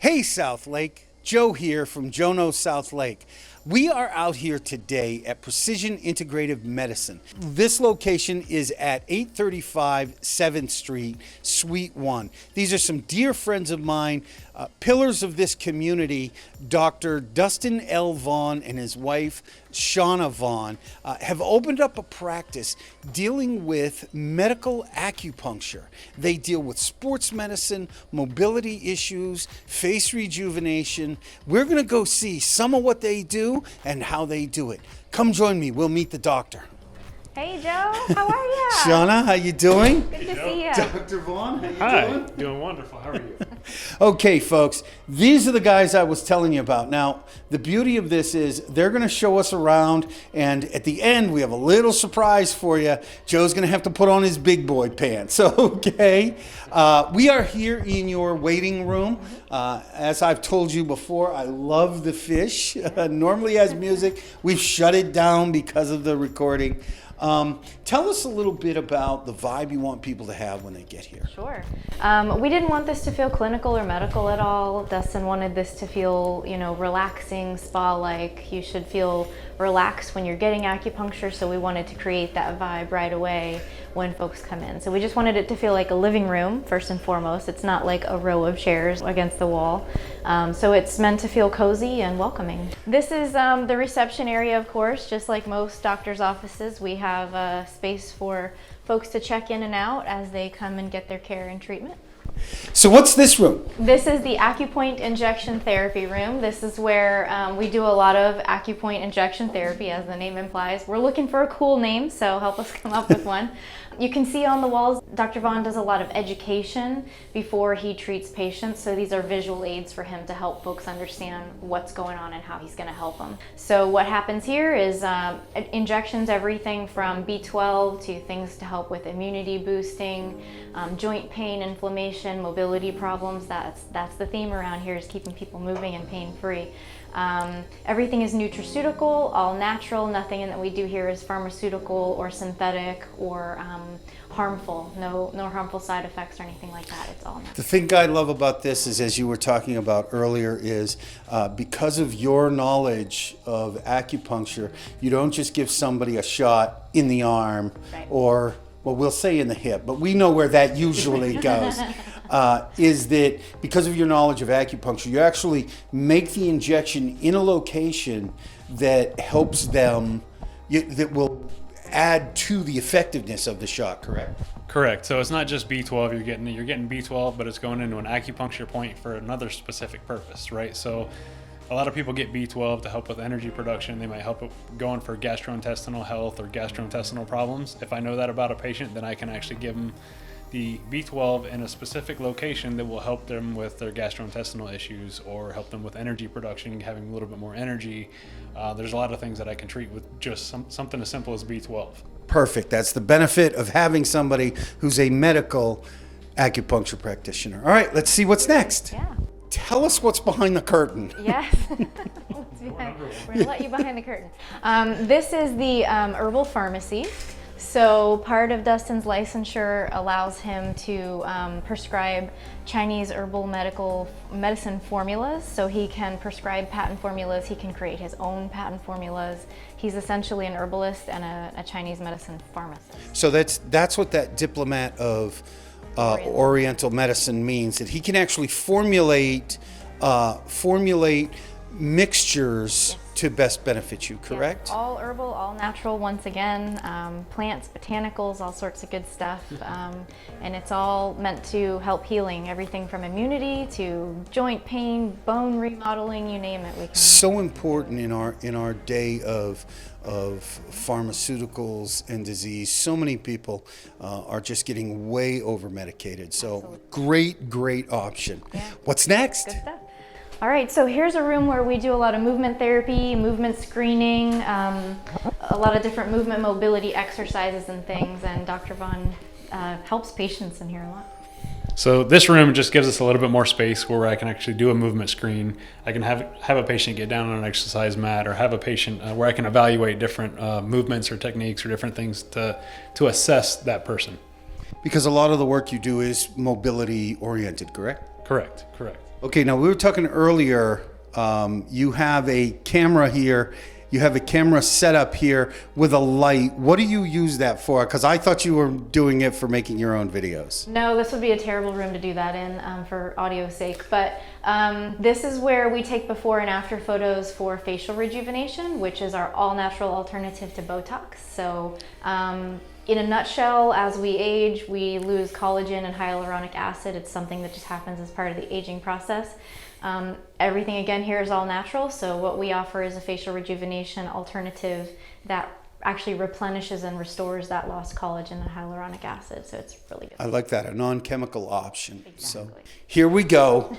Hey South Lake, Joe here from Joe Knows South Lake. We are out here today at Precision Integrative Medicine. This location is at 835 7th Street, Suite 1. These are some dear friends of mine, pillars of this community. Dr. Dustin L. Vaughan and his wife, Shauna Vaughan, have opened up a practice dealing with medical acupuncture. They deal with sports medicine, mobility issues, face rejuvenation. We're going to go see some of what they do and how they do it. Come join me. We'll meet the doctor. Hey Joe, how are you? Shauna, how you doing? Good to see you. Dr. Vaughan, how you doing? Doing wonderful. How are you? Okay, folks, these are the guys I was telling you about. Now, the beauty of this is they're going to show us around, and at the end, we have a little surprise for you. Joe's going to have to put on his big boy pants, okay? We are here in your waiting room. As I've told you before, I love the fish. Normally has music. We've shut it down because of the recording. Tell us a little bit about the vibe you want people to have when they get here. Sure. We didn't want this to feel clinical or medical at all. Dustin wanted this to feel, relaxing, spa-like. You should feel relaxed when you're getting acupuncture, so we wanted to create that vibe right away when folks come in. So we just wanted it to feel like a living room, first and foremost. It's not like a row of chairs against the wall. So it's meant to feel cozy and welcoming. This is the reception area, of course. Just like most doctors' offices, we have a space for folks to check in and out as they come and get their care and treatment. So what's this room? This is the Acupoint Injection Therapy room. This is where we do a lot of acupoint injection therapy, as the name implies. We're looking for a cool name, so help us come up with one. You can see on the walls, Dr. Vaughan does a lot of education before he treats patients, so these are visual aids for him to help folks understand what's going on and how he's going to help them. So what happens here is injections, everything from B12 to things to help with immunity boosting, joint pain, inflammation, mobility problems. That's the theme around here, is keeping people moving and pain-free. Everything is nutraceutical, all natural. Nothing that we do here is pharmaceutical or synthetic or harmful. No harmful side effects or anything like that. It's all natural. The thing I love about this is, as you were talking about earlier, is because of your knowledge of acupuncture, you don't just give somebody a shot in the arm, right, or, well, we'll say in the hip, but we know where that usually goes. Is that because of your knowledge of acupuncture, you actually make the injection in a location that helps them, that will add to the effectiveness of the shot, correct? Correct. So it's not just B12. You're getting B12, but it's going into an acupuncture point for another specific purpose, right? So a lot of people get B12 to help with energy production. They might help it going for gastrointestinal health or gastrointestinal problems. If I know that about a patient, then I can actually give them the B12 in a specific location that will help them with their gastrointestinal issues or help them with energy production, having a little bit more energy. There's a lot of things that I can treat with just something as simple as B12. Perfect. That's the benefit of having somebody who's a medical acupuncture practitioner. All right, let's see what's next. Yeah. Tell us what's behind the curtain. Yes. We're going to let you behind the curtain. This is the Herbal Pharmacy. So part of Dustin's licensure allows him to prescribe Chinese herbal medicine formulas. So he can prescribe patent formulas. He can create his own patent formulas. He's essentially an herbalist and a Chinese medicine pharmacist. So that's what that diplomat of Oriental medicine means, that he can actually formulate mixtures, yes, to best benefit you, correct? Yes, all herbal, all natural, once again, plants, botanicals, all sorts of good stuff. And it's all meant to help healing, everything from immunity to joint pain, bone remodeling, you name it. So important in our day of pharmaceuticals and disease. So many people are just getting way over medicated. So absolutely, great option. Yeah. What's next? Good stuff. All right, so here's a room where we do a lot of movement therapy, movement screening, a lot of different movement mobility exercises and things, and Dr. Vaughan helps patients in here a lot. So this room just gives us a little bit more space where I can actually do a movement screen. I can have a patient get down on an exercise mat, or have a patient where I can evaluate different movements or techniques or different things to assess that person. Because a lot of the work you do is mobility oriented, correct? Correct. Okay, now we were talking earlier, you have a camera here, you have a camera set up here with a light. What do you use that for? Because I thought you were doing it for making your own videos. No, this would be a terrible room to do that in for audio's sake, but this is where we take before and after photos for facial rejuvenation, which is our all-natural alternative to Botox. So in a nutshell, as we age, we lose collagen and hyaluronic acid. It's something that just happens as part of the aging process. Everything again here is all natural, so what we offer is a facial rejuvenation alternative that actually replenishes and restores that lost collagen and hyaluronic acid, so it's really good. I like that, a non-chemical option. Exactly. So here we go.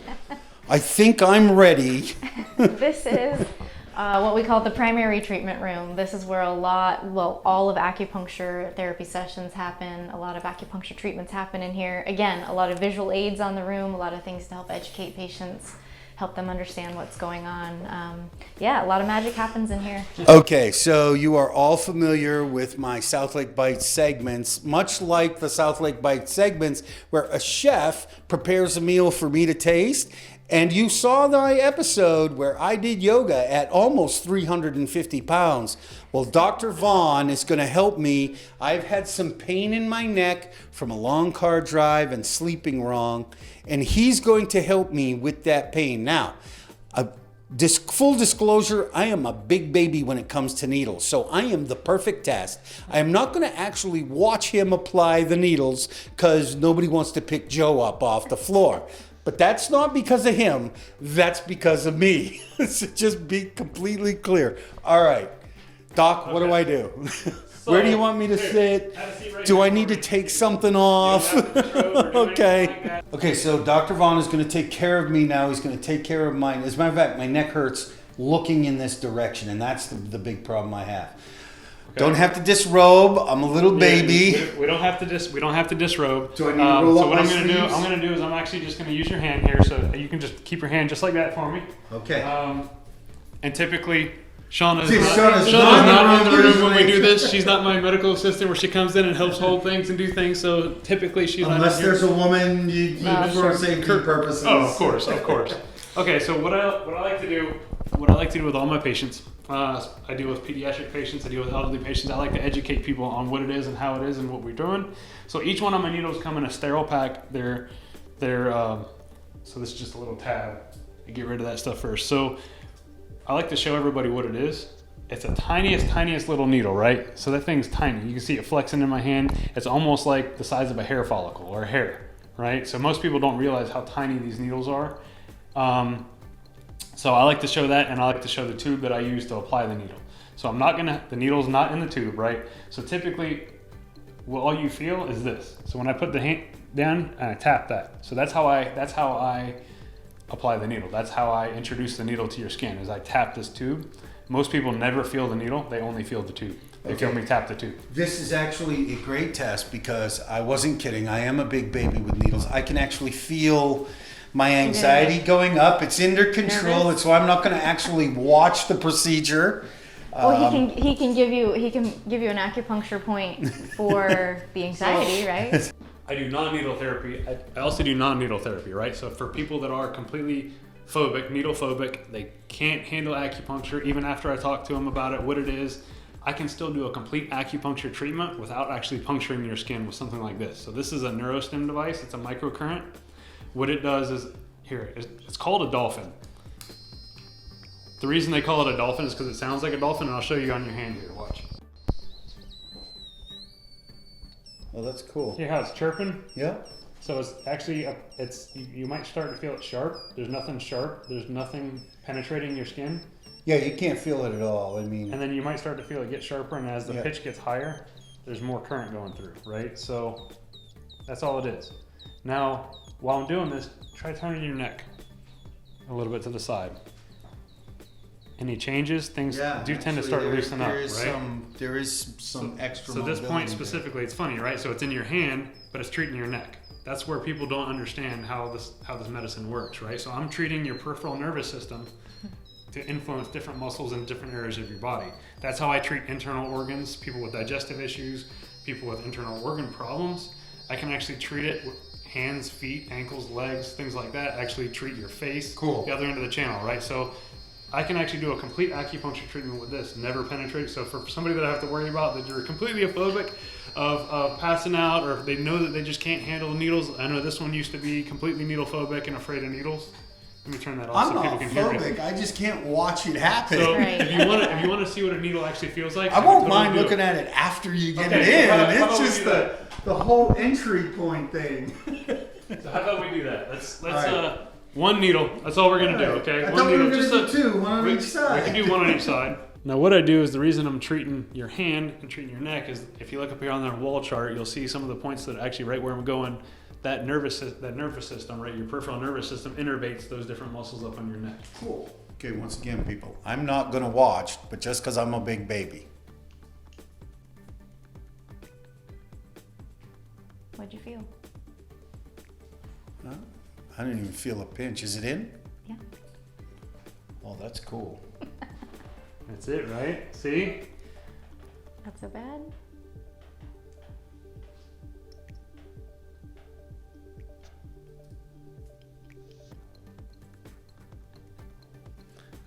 I think I'm ready. This is what we call the primary treatment room. This is where all of acupuncture therapy sessions happen. A lot of acupuncture treatments happen in here. Again, a lot of visual aids on the room, a lot of things to help educate patients, help them understand what's going on. Yeah, a lot of magic happens in here. Okay, so you are all familiar with my South Lake Bites segments, much like the South Lake Bites segments where a chef prepares a meal for me to taste. And you saw my episode where I did yoga at almost 350 pounds. Well, Dr. Vaughan is going to help me. I've had some pain in my neck from a long car drive and sleeping wrong, and he's going to help me with that pain. Now, full disclosure, I am a big baby when it comes to needles, so I am the perfect test. I am not going to actually watch him apply the needles because nobody wants to pick Joe up off the floor. But that's not because of him, that's because of me. So just be completely clear. All right, Doc, what do I do? Where do you want me to sit? Do I need to take something off? Okay. Okay, so Dr. Vaughan is going to take care of me now. He's going to take care of mine. As a matter of fact, my neck hurts looking in this direction, and that's the big problem I have. Okay. Don't have to disrobe. I'm a little baby. We don't have to disrobe. Do I need to roll so up what my I'm sleeves? going to do is I'm actually just going to use your hand here, so you can just keep your hand just like that for me. Okay. And typically, Shauna's Shauna's not in the room when we do this. She's not my medical assistant where she comes in and helps hold things and do things. So typically she's unless not in there's here. a woman, you for safety purposes. Oh, of course. Okay, so what I like to do with all my patients, I deal with pediatric patients, I deal with elderly patients. I like to educate people on what it is and how it is and what we're doing. So each one of my needles come in a sterile pack. So this is just a little tab. I get rid of that stuff first. So I like to show everybody what it is. It's the tiniest little needle, right? So that thing's tiny. You can see it flexing in my hand. It's almost like the size of a hair follicle or a hair, right? So most people don't realize how tiny these needles are. So I like to show that, and I like to show the tube that I use to apply the needle. So the needle's not in the tube, right? So typically, all you feel is this. So when I put the hand down, and I tap that. So that's how I apply the needle. That's how I introduce the needle to your skin, is I tap this tube. Most people never feel the needle, they only feel the tube. They feel me tap the tube. This is actually a great test because I wasn't kidding. I am a big baby with needles. I can actually feel my anxiety going up. It's under control. Nervous? It's why I'm not going to actually watch the procedure. Well, he can give you an acupuncture point for the anxiety, right? I do non-needle therapy. I also do non-needle therapy, right? So for people that are completely phobic, needle phobic, they can't handle acupuncture, even after I talk to them about it, what it is, I can still do a complete acupuncture treatment without actually puncturing your skin with something like this. So this is a neurostim device. It's a microcurrent. What it does is, it's called a dolphin. The reason they call it a dolphin is because it sounds like a dolphin, and I'll show you on your hand here, watch. Oh, that's cool. Hear how it's chirping? Yeah. So it's actually, you might start to feel it sharp. There's nothing sharp. There's nothing penetrating your skin. Yeah, you can't feel it at all. I mean. And then you might start to feel it get sharper, and as the pitch gets higher, there's more current going through, right? So that's all it is. Now, while I'm doing this, try turning your neck a little bit to the side. Any changes? Things do tend to start to loosen up, right? There is some extra. So this point specifically, it's funny, right? So it's in your hand, but it's treating your neck. That's where people don't understand how this medicine works, right? So I'm treating your peripheral nervous system to influence different muscles in different areas of your body. That's how I treat internal organs, people with digestive issues, people with internal organ problems. I can actually treat it hands, feet, ankles, legs, things like that, actually treat your face. Cool. The other end of the channel, right? So I can actually do a complete acupuncture treatment with this, never penetrate. So for somebody that I have to worry about that you're completely phobic of passing out, or if they know that they just can't handle needles. I know this one used to be completely needle phobic and afraid of needles. Let me turn that off I'm so not people can hear me. phobic. I just can't watch it happen. So Right. if you want to see what a needle actually feels like, I can won't totally mind do looking it. at it after you get Okay, it so in. how It's about we just do the whole entry point thing. So how about we do that? Let's right. one needle. That's all we're gonna do. Okay, I one thought we were needle. going to do two, one on we, each side. We can do one on each side. Now what I do is the reason I'm treating your hand and treating your neck is if you look up here on that wall chart, you'll see some of the points that actually right where I'm going, that nervous system, right, your peripheral nervous system innervates those different muscles up on your neck. Cool. Okay, once again, people, I'm not going to watch, but just because I'm a big baby. What'd you feel? Huh? I didn't even feel a pinch. Is it in? Yeah. Oh, that's cool. That's it, right? See? Not so bad.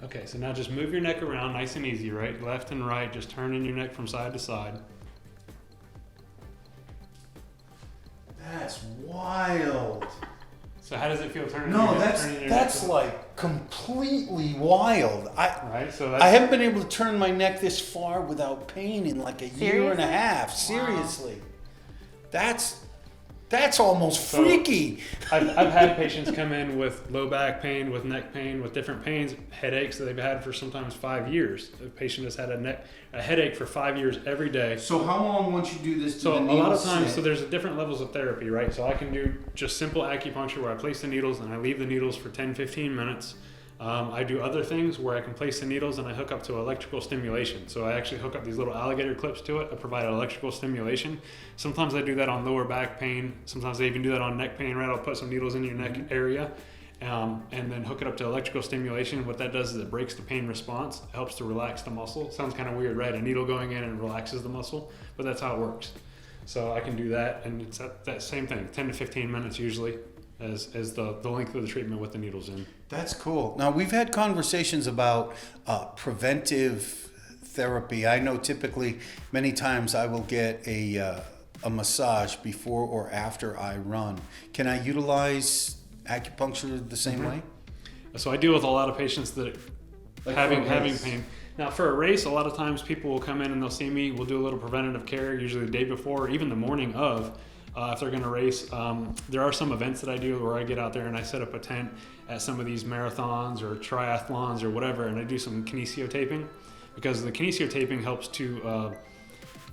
Okay, so now just move your neck around nice and easy, right? Left and right, just turning your neck from side to side. That's wild. So how does it feel turning? No, your neck, turning your that's neck? like completely wild. Right. So that's, I haven't been able to turn my neck this far without pain in like a year and a Seriously? half. Seriously. That's almost So- freaky. I've had patients come in with low back pain, with neck pain, with different pains, headaches that they've had for sometimes 5 years. The patient has had a headache for 5 years every day. So how long once you do this? So a lot of times, so there's different levels of therapy, right? So I can do just simple acupuncture where I place the needles and I leave the needles for 10, 15 minutes. I do other things where I can place the needles and I hook up to electrical stimulation. So I actually hook up these little alligator clips to it. I provide electrical stimulation. Sometimes I do that on lower back pain. Sometimes I even do that on neck pain, right? I'll put some needles in your neck area and then hook it up to electrical stimulation. What that does is it breaks the pain response. It helps to relax the muscle. Sounds kind of weird, right? A needle going in and relaxes the muscle, but that's how it works. So I can do that, and it's that same thing, 10 to 15 minutes usually as the length of the treatment with the needles in. That's cool. Now, we've had conversations about preventive therapy. I know typically many times I will get a massage before or after I run. Can I utilize acupuncture the same way? So I deal with a lot of patients that Like having for a race. pain. Now for a race, a lot of times people will come in and they'll see me. We'll do a little preventative care, usually the day before, or even the morning of. If they're going to race, there are some events that I do where I get out there and I set up a tent at some of these marathons or triathlons or whatever, and I do some kinesiotaping because the kinesiotaping helps to.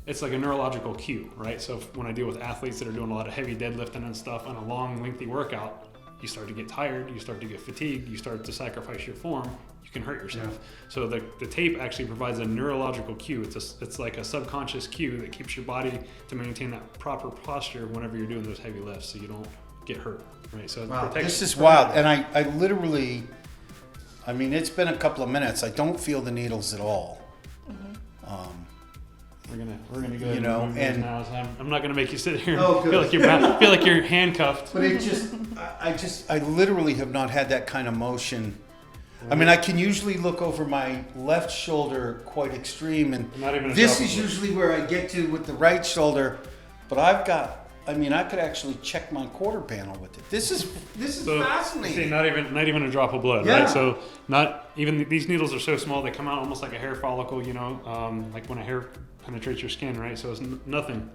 It's like a neurological cue, right? So when I deal with athletes that are doing a lot of heavy deadlifting and stuff on a long, lengthy workout, you start to get tired, you start to get fatigued, you start to sacrifice your form, you can hurt yourself. Yeah. So the tape actually provides a neurological cue. It's like a subconscious cue that keeps your body to maintain that proper posture whenever you're doing those heavy lifts so you don't get hurt, right? So it Wow, protects- this is wild. And I literally, I mean, it's been a couple of minutes. I don't feel the needles at all. We're gonna go ahead You know, and remove and- those now. So I'm not gonna make you sit here and Oh, good. feel like you're handcuffed. But it just, I literally have not had that kind of motion. I mean, I can usually look over my left shoulder quite extreme, and Not even a this drop is of blood. usually where I get to with the right shoulder. But I've got, I mean, I could actually check my quarter panel with it. This is So, fascinating. see, not even a drop of blood, Yeah. right? So not even these needles are so small they come out almost like a hair follicle, you know, like when a hair penetrates your skin, right? So it's nothing.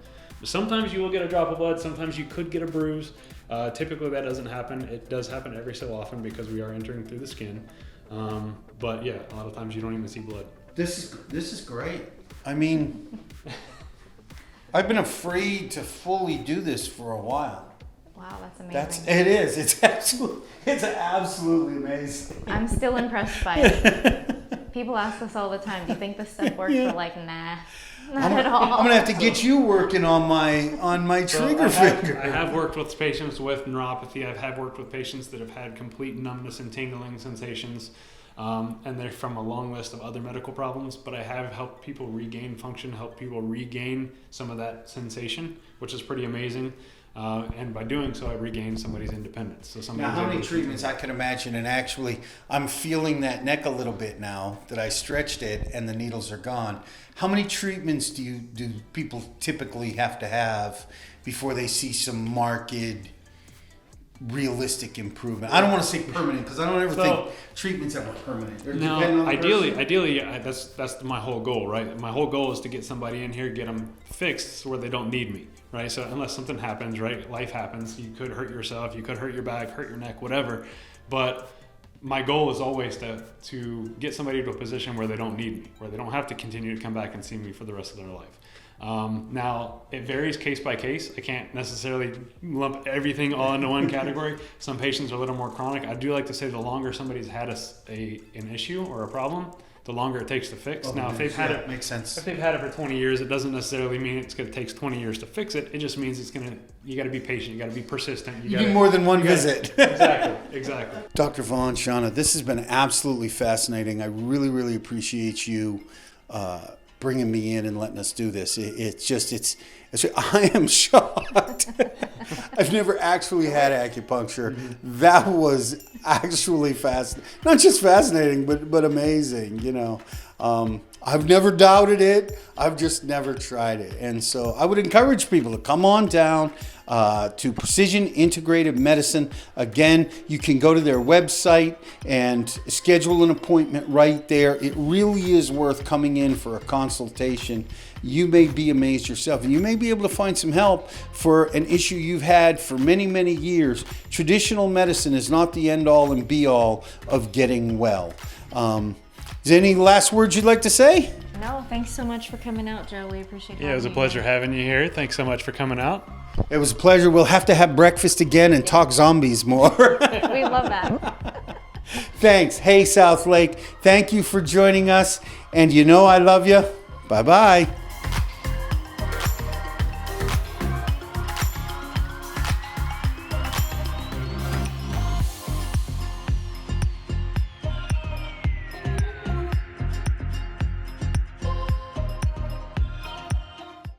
Sometimes you will get a drop of blood. Sometimes you could get a bruise. Typically that doesn't happen. It does happen every so often because we are entering through the skin. But yeah, a lot of times you don't even see blood. This is great. I mean, I've been afraid to fully do this for a while. Wow, that's amazing. It is. It's absolutely amazing. I'm still impressed by it. People ask us all the time, do you think this stuff works? Yeah. We're like, nah, not at all. I'm gonna have to get you working on my So trigger I finger. have worked with patients with neuropathy. I have worked with patients that have had complete numbness and tingling sensations. And they're from a long list of other medical problems, but I have helped people regain function, help people regain some of that sensation, which is pretty amazing. And by doing so, I regain somebody's independence. So Now, how many treatments I can imagine, and actually I'm feeling that neck a little bit now that I stretched it and the needles are gone. How many treatments do people typically have to have before they see some marked realistic improvement? I don't want to say permanent because I don't ever think treatments ever permanent. They're dependent on the ideally, that's my whole goal, right? My whole goal is to get somebody in here, get them fixed where they don't need me, right? So unless something happens, right? Life happens. You could hurt yourself, you could hurt your back, hurt your neck, whatever. But my goal is always to get somebody to a position where they don't need me, where they don't have to continue to come back and see me for the rest of their life. Now, it varies case by case. I can't necessarily lump everything all into one category. Some patients are a little more chronic. I do like to say the longer somebody's had an issue or a problem, the longer it takes to fix. Now, if they've had it, makes sense. If they've had it for 20 years, it doesn't necessarily mean it's going to take 20 years to fix it. It just means you got to be patient. You got to be persistent. You need more than one visit. Exactly. Dr. Vaughan, Shauna, this has been absolutely fascinating. I really, really appreciate you bringing me in and letting us do this. I am shocked. I've never actually had acupuncture. That was actually not just fascinating, but amazing, you know. I've never doubted it. I've just never tried it. And so I would encourage people to come on down to Precision Integrative Medicine. Again, you can go to their website and schedule an appointment right there. It really is worth coming in for a consultation. You may be amazed yourself, and you may be able to find some help for an issue you've had for many, many years. Traditional medicine is not the end-all and be-all of getting well. Is there any last words you'd like to say? No, thanks so much for coming out, Joe. We appreciate it. Yeah, it was a pleasure having you here. Thanks so much for coming out. It was a pleasure. We'll have to have breakfast again and talk zombies more. We love that. Thanks. Hey, South Lake. Thank you for joining us. And you know I love you. Bye-bye.